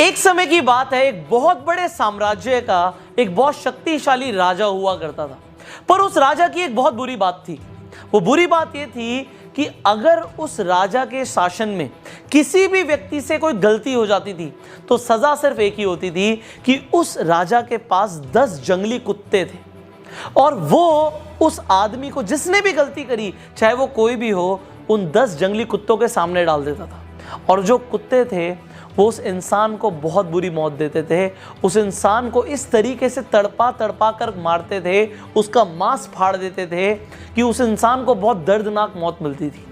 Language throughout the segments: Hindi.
एक समय की बात है, एक बहुत बड़े साम्राज्य का एक बहुत शक्तिशाली राजा हुआ करता था। पर उस राजा की एक बहुत बुरी बात थी। वो बुरी बात ये थी कि अगर उस राजा के शासन में किसी भी व्यक्ति से कोई गलती हो जाती थी तो सजा सिर्फ एक ही होती थी कि उस राजा के पास 10 जंगली कुत्ते थे और वो उस आदमी को जिसने भी गलती करी, चाहे वो कोई भी हो, उन 10 जंगली कुत्तों के सामने डाल देता था। और जो कुत्ते थे वो उस इंसान को बहुत बुरी मौत देते थे। उस इंसान को इस तरीके से तड़पा तड़पा कर मारते थे, उसका मांस फाड़ देते थे कि उस इंसान को बहुत दर्दनाक मौत मिलती थी।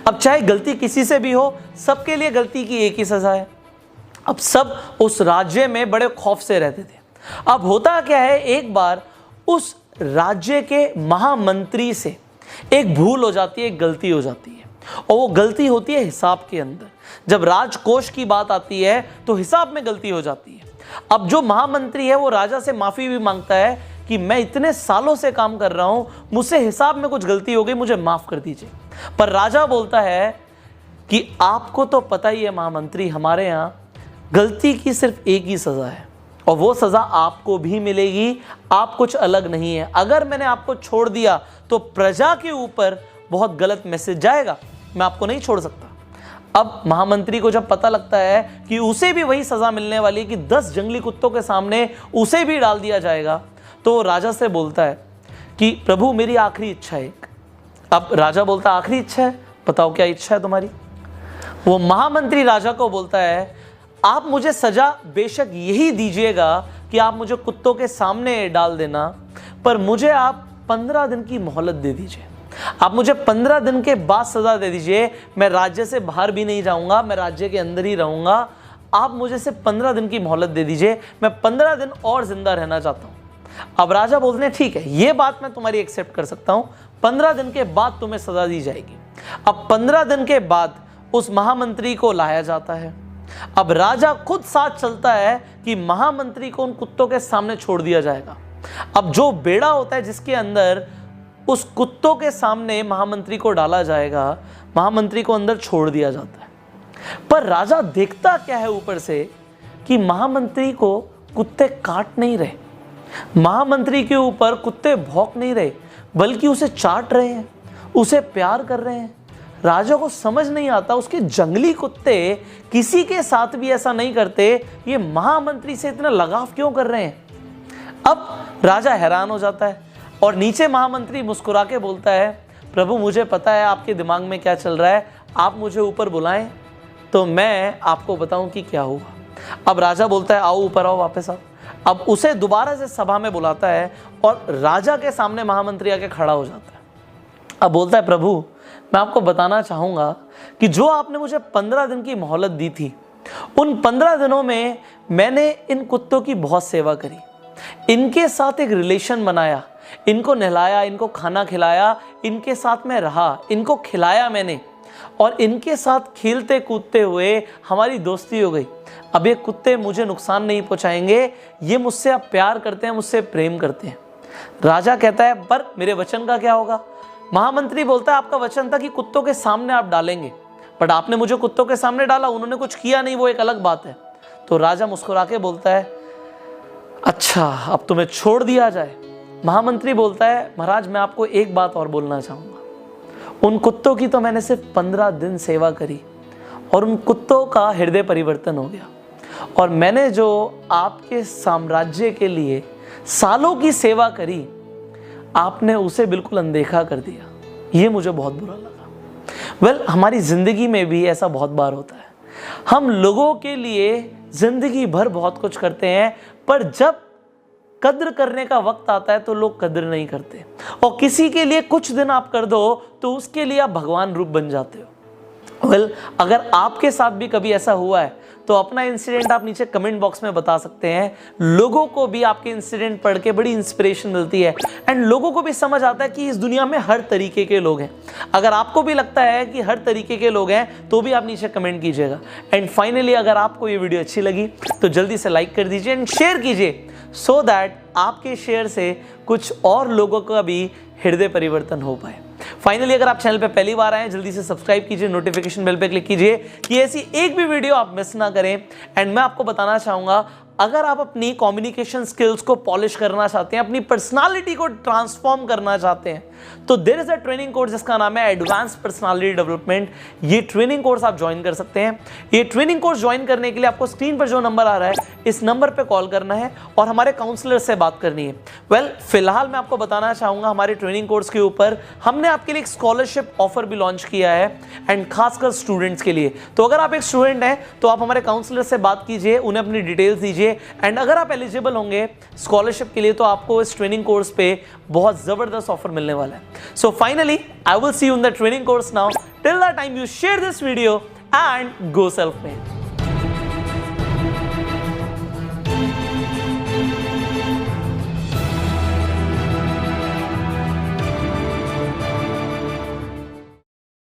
अब चाहे गलती किसी से भी हो, सबके लिए गलती की एक ही सजा है। अब सब उस राज्य में बड़े खौफ से रहते थे। अब होता क्या है, एक बार उस राज्य के महामंत्री से एक भूल हो जाती है, एक गलती हो जाती है, और वो गलती होती है हिसाब के अंदर। जब राजकोष की बात आती है तो हिसाब में गलती हो जाती है। अब जो महामंत्री है वो राजा से माफी भी मांगता है कि मैं इतने सालों से काम कर रहा हूं, मुझसे हिसाब में कुछ गलती हो गई, मुझे माफ कर दीजिए। पर राजा बोलता है कि आपको तो पता ही है महामंत्री, हमारे यहां गलती की सिर्फ एक ही सजा है और वो सजा आपको भी मिलेगी, आप कुछ अलग नहीं है। अगर मैंने आपको छोड़ दिया तो प्रजा के ऊपर बहुत गलत मैसेज जाएगा, मैं आपको नहीं छोड़ सकता। अब महामंत्री को जब पता लगता है कि उसे भी वही सजा मिलने वाली है कि 10 जंगली कुत्तों के सामने उसे भी डाल दिया जाएगा, तो राजा से बोलता है कि प्रभु मेरी आखिरी इच्छा है एक। अब राजा बोलता है आखिरी इच्छा है, बताओ क्या इच्छा है तुम्हारी। वो महामंत्री राजा को बोलता है आप मुझे सजा बेशक यही दीजिएगा कि आप मुझे कुत्तों के सामने डाल देना, पर मुझे आप 15 दिन की मोहलत दे दीजिए। आप मुझे 15 दिन के बाद सजा दे दीजिए। मैं राज्य से बाहर भी नहीं जाऊंगा, मैं राज्य के अंदर ही रहूंगा। आप मुझे सिर्फ 15 दिन की मोहलत दे दीजिए, मैं 15 दिन और जिंदा रहना चाहता हूं। अब राजा बोलते हैं ठीक है, ये बात मैं तुम्हारी एक्सेप्ट कर सकता हूं, 15 दिन के बाद तुम्हें सजा दी जाएगी। अब 15 दिन के बाद उस महामंत्री को लाया जाता है। अब राजा खुद साथ चलता है कि महामंत्री को उन कुत्तों के सामने छोड़ दिया जाएगा। अब जो बेड़ा होता है जिसके अंदर उस कुत्तों के सामने महामंत्री को डाला जाएगा, महामंत्री को अंदर छोड़ दिया जाता है। पर राजा देखता क्या है ऊपर से कि महामंत्री को कुत्ते काट नहीं रहे, महामंत्री के ऊपर कुत्ते भौंक नहीं रहे, बल्कि उसे चाट रहे हैं, उसे प्यार कर रहे हैं। राजा को समझ नहीं आता उसके जंगली कुत्ते किसी के साथ भी ऐसा नहीं करते, ये महामंत्री से इतना लगाव क्यों कर रहे हैं। अब राजा हैरान हो जाता है और नीचे महामंत्री मुस्कुरा के बोलता है प्रभु मुझे पता है आपके दिमाग में क्या चल रहा है, आप मुझे ऊपर बुलाएं तो मैं आपको बताऊं कि क्या हुआ। अब राजा बोलता है आओ ऊपर आओ, वापस आओ। अब उसे दोबारा से सभा में बुलाता है और राजा के सामने महामंत्री आके खड़ा हो जाता है। अब बोलता है प्रभु मैं आपको बताना चाहूँगा कि जो आपने मुझे 15 दिन की मोहलत दी थी, उन 15 दिनों में मैंने इन कुत्तों की बहुत सेवा करी, इनके साथ एक रिलेशन बनाया, इनको नहलाया, इनको खाना खिलाया, इनके साथ में रहा, इनको खिलाया मैंने और इनके साथ खेलते कूदते हुए हमारी दोस्ती हो गई। अब ये कुत्ते मुझे नुकसान नहीं पहुंचाएंगे, ये मुझसे अब प्यार करते हैं, मुझसे प्रेम करते हैं। राजा कहता है पर मेरे वचन का क्या होगा। महामंत्री बोलता है आपका वचन था कि कुत्तों के सामने आप डालेंगे, बट आपने मुझे कुत्तों के सामने डाला, उन्होंने कुछ किया नहीं, वो एक अलग बात है। तो राजा मुस्कुरा के बोलता है अच्छा अब तुम्हें छोड़ दिया जाए। महामंत्री बोलता है महाराज मैं आपको एक बात और बोलना चाहूँगा, उन कुत्तों की तो मैंने सिर्फ 15 दिन सेवा करी और उन कुत्तों का हृदय परिवर्तन हो गया, और मैंने जो आपके साम्राज्य के लिए सालों की सेवा करी आपने उसे बिल्कुल अनदेखा कर दिया, ये मुझे बहुत बुरा लगा। हमारी ज़िंदगी में भी ऐसा बहुत बार होता है, हम लोगों के लिए ज़िंदगी भर बहुत कुछ करते हैं, पर जब कद्र करने का वक्त आता है तो लोग कद्र नहीं करते, और किसी के लिए कुछ दिन आप कर दो तो उसके लिए आप भगवान रूप बन जाते हो। अगर आपके साथ भी कभी ऐसा हुआ है तो अपना इंसिडेंट आप नीचे कमेंट बॉक्स में बता सकते हैं। लोगों को भी आपके इंसिडेंट पढ़ के बड़ी इंस्पिरेशन मिलती है एंड लोगों को भी समझ आता है कि इस दुनिया में हर तरीके के लोग हैं। अगर आपको भी लगता है कि हर तरीके के लोग हैं तो भी आप नीचे कमेंट कीजिएगा। एंड फाइनली अगर आपको ये वीडियो अच्छी लगी तो जल्दी से लाइक कर दीजिए एंड शेयर कीजिए, सो दैट आपके शेयर से कुछ और लोगों का भी हृदय परिवर्तन हो पाए। फाइनली अगर आप चैनल पे पहली बार आए हैं, जल्दी से सब्सक्राइब कीजिए, नोटिफिकेशन बेल पे क्लिक कीजिए कि ऐसी एक भी वीडियो आप मिस ना करें। एंड मैं आपको बताना चाहूंगा, अगर आप अपनी कम्युनिकेशन स्किल्स को पॉलिश करना चाहते हैं, अपनी पर्सनालिटी को ट्रांसफॉर्म करना चाहते हैं, तो there is a training course जिसका नाम है एडवांस पर्सनालिटी डेवलपमेंट। ये ट्रेनिंग कोर्स आप ज्वाइन कर सकते हैं। ये ट्रेनिंग कोर्स ज्वाइन करने के लिए आपको स्क्रीन पर जो नंबर आ रहा है, इस नंबर पे कॉल करना है और हमारे काउंसलर से बात करनी है। वेल, फिलहाल मैं आपको बताना चाहूंगा, हमारे ट्रेनिंग कोर्स के ऊपर हमने आपके लिए एक स्कॉलरशिप ऑफर भी लॉन्च किया है, एंड खासकर स्टूडेंट्स के लिए। तो अगर आप एक स्टूडेंट हैं तो आप हमारे काउंसलर से बात कीजिए, उन्हें अपनी डिटेल्स दीजिए, एंड अगर आप एलिजिबल होंगे स्कॉलरशिप के लिए तो आपको इस ट्रेनिंग कोर्स पे बहुत जबरदस्त ऑफर मिलने वाला है। So finally I will see you in the training course now. Till that time you share this video and go self made.